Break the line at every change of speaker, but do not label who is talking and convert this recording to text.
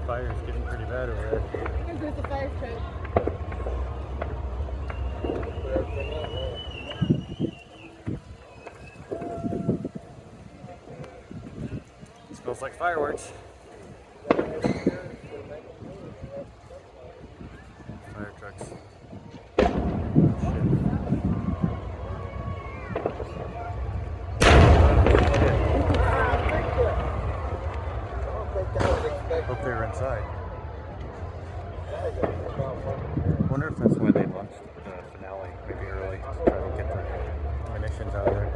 Fire's getting pretty bad over there.
There's a fire truck.
Smells like fireworks. Fire trucks. Hope they were inside. Wonder if that's why they launched the finale maybe early to try to get the munitions out of there.